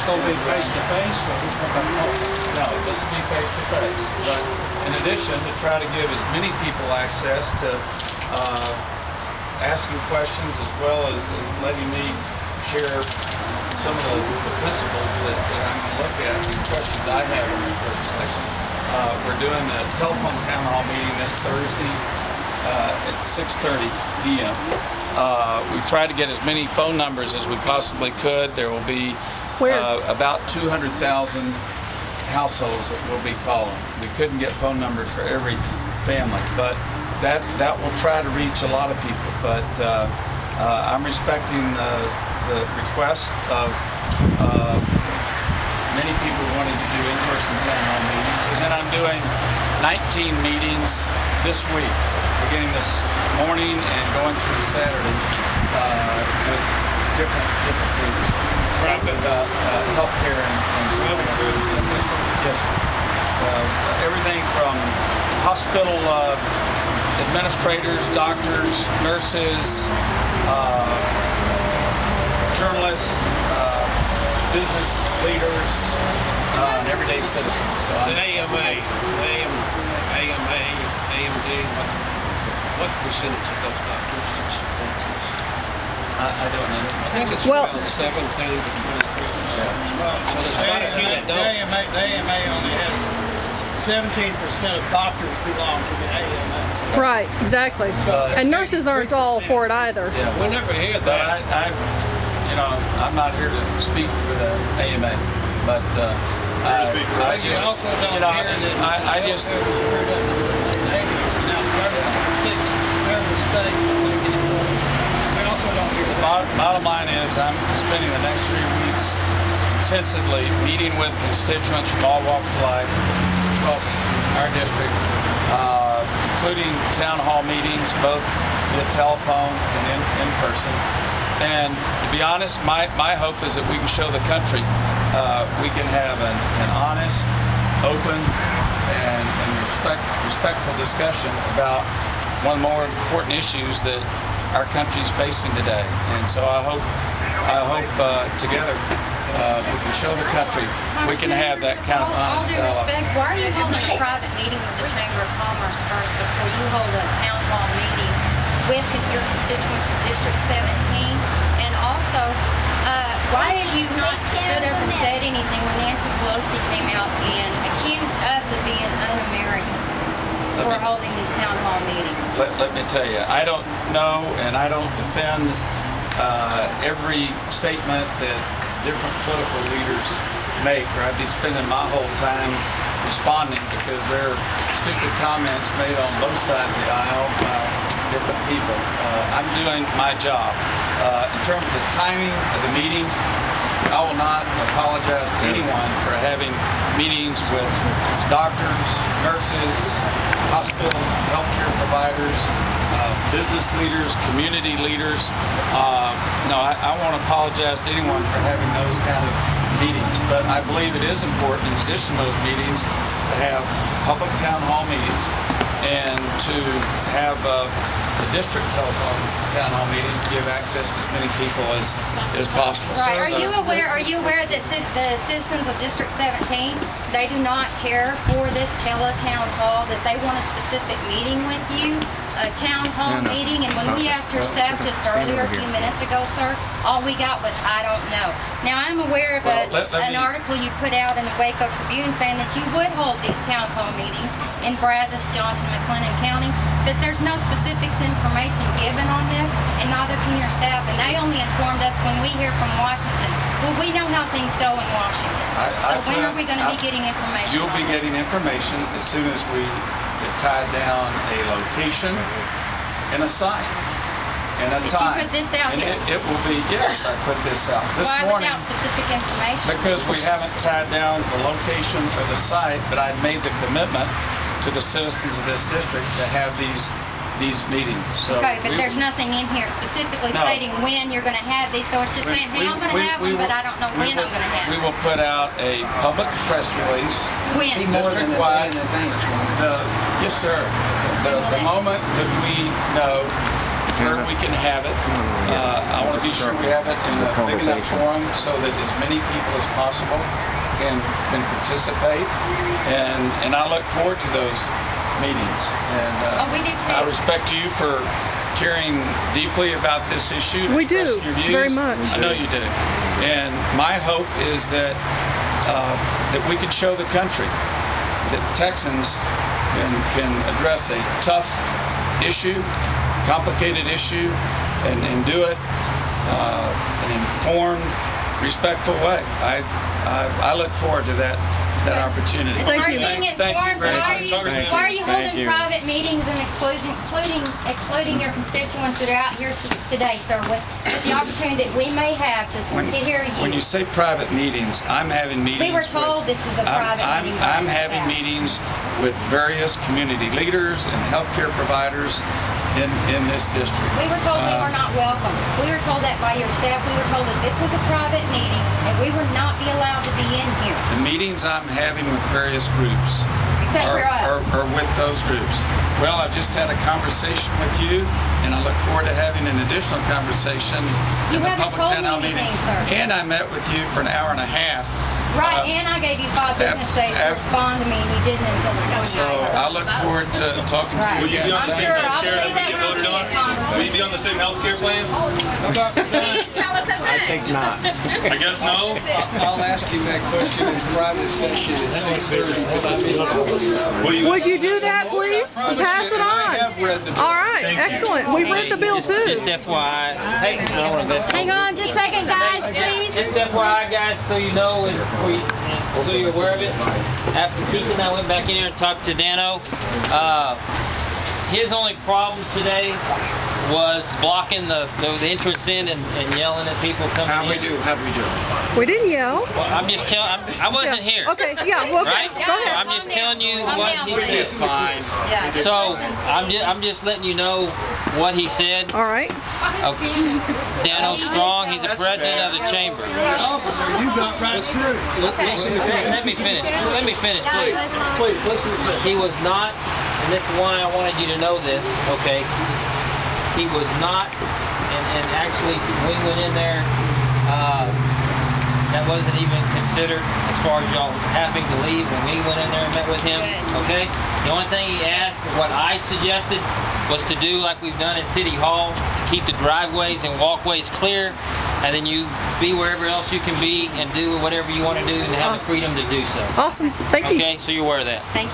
going to be face-to-face, or who's going to be home? No, this will be face-to-face. But in addition, to try to give as many people access to asking questions, as well as letting me share some of the principles that I'm going to look at, and questions I have in this legislation. We're doing a telephone town hall meeting this Thursday at 6:30 p.m. We tried to get as many phone numbers as we possibly could. There will be about 200,000 households that we'll be calling. We couldn't get phone numbers for every family, but that will try to reach a lot of people. But I'm respecting the request of many people wanting to do in-person town hall meetings, and then I'm doing 19 meetings this week, beginning this morning and going through Saturday with different groups. Talking about healthcare and private groups. Yes, everything from hospital administrators, doctors, nurses, journalists, business leaders, and everyday citizens. So the AMD, what percentage of those doctors support this? I don't know. I think it's around 17 to 23%. Well, so there's quite a few that don't. The AMA only has 17% of doctors belong to the AMA. Right, exactly. And nurses aren't all for it either. Yeah, we never hear but that. I'm not here to speak for the AMA, but I just, also don't hear that I just. Bottom line is, I'm spending the next 3 weeks intensively meeting with constituents from all walks of life across our district, including town hall meetings, both via telephone and in person. And to be honest, my hope is that we can show the country we can have an honest, open, and respectful discussion about one of the more important issues that our country's facing today. And so I hope together we can show the country we can have that kind of honest dialogue. All due respect, why are you holding a private meeting with the Chamber of Commerce first before you hold a town hall meeting with your constituents of District 17? And also, why have you not stood up and said anything when Nancy Pelosi came out and accused us of being un-American for holding these town hall meetings? Let me tell you, I don't know, and I don't defend every statement that different political leaders make, or I'd be spending my whole time responding, because there are stupid comments made on both sides of the aisle by different people. I'm doing my job. In terms of the timing of the meetings, I will not apologize to anyone for having meetings with doctors, nurses, hospitals, healthcare providers, business leaders, community leaders. No, I won't apologize to anyone for having those kind of meetings, but I believe it is important, in addition to those meetings, to have public town hall meetings and to have the district telephone town hall meeting to give access to as many people as possible. Right. Are you aware that the citizens of District 17, they do not care for this town hall, that they want a specific meeting with you, a town hall meeting? And when we asked your staff just earlier, a few minutes ago, sir, all we got was, I don't know. Now, I'm aware of an article you put out in the Waco Tribune saying that you would hold these town hall meetings in Brazos, Johnson, McLennan County, but there's no specifics information given on this, and neither can your staff. And they only informed us when we hear from Washington. Well, we know how things go in Washington. So when are we going to be getting information? You'll be getting information as soon as we get tied down a location and a site and a time. Did you put this out here? It will be, yes, I put this out this morning. Why without specific information? Because we haven't tied down the location or the site, but I've made the commitment to the citizens of this district to have these meetings. So okay, but there's nothing in here specifically stating when you're going to have these, so it's just saying, hey, I'm going to have them, but I don't know when I'm going to have them. We will put out a public press release. When? District-wide. Yes, sir. The moment that we know where we can have it. I want to be sure we have it in a big enough forum so that as many people as possible can participate. And I look forward to those meetings. And we do too. I respect you for caring deeply about this issue. We do, expressing your views. very much. I know you do. And my hope is that that we can show the country that Texans can address a tough issue, complicated issue, and do it in an informed, respectful way. I look forward to that opportunity. Thank Are you. being Thank you informed, very why much. are you holding private meetings and excluding your constituents that are out here today, sir, with the opportunity that we may have to hear you? When you say private meetings, I'm having meetings. We were told this is a private meeting. I'm having meetings with various community leaders and healthcare providers in this district. We were told we were not welcome. We were told that by your staff. We were told that this was a private meeting and we would not be allowed to be in here. The meetings I'm having with various groups Except for us. are with those groups. Well, I've just had a conversation with you, and I look forward to having an additional conversation You in the haven't public told town hall me meeting. anything, sir. And I met with you for an hour and a half. Right, and I gave you 5 business days to respond to me, and you didn't until the 29th. So I look forward to talking to you Right. again. I'm sure I'll believe that when I see it, Congressman. Will you be on the same healthcare plan? I think not. I guess no. I'll ask you that question in private session at 6:30 because I'm in. Will you? Would you do that, please? Pass it I have on. read the bill. All right, excellent. We read the bill Just too. FYI. Hey, I don't want to go. Hang on just a second, guys, please. Just FYI, guys, so you know and so you're aware of it. After Keith and I went back in here and talked to Dano, his only problem today was blocking the entrance in and yelling at people coming How'd we in. do? We didn't yell. Well, I'm just telling. I wasn't Yeah. here. Okay, yeah, well, okay, Right? go ahead. I'm just telling you Calm what down, he please. said. Fine. Yeah, just So listen, I'm just letting you know what he said. All right. Okay. Dano Strong, he's the president of the chamber. Officer, you got right through. Let me finish. Let me finish, Guys, please. listen. He was not, and this is why I wanted you to know this, okay? He was not, and actually, we went in there, that wasn't even considered as far as y'all having to leave when we went in there and met with him, Good. okay? The only thing he asked, what I suggested, was to do like we've done at City Hall, to keep the driveways and walkways clear, and then you be wherever else you can be and do whatever you want to do and have the freedom to do so. Awesome. Thank you. Okay, so you're aware of that. Thank you.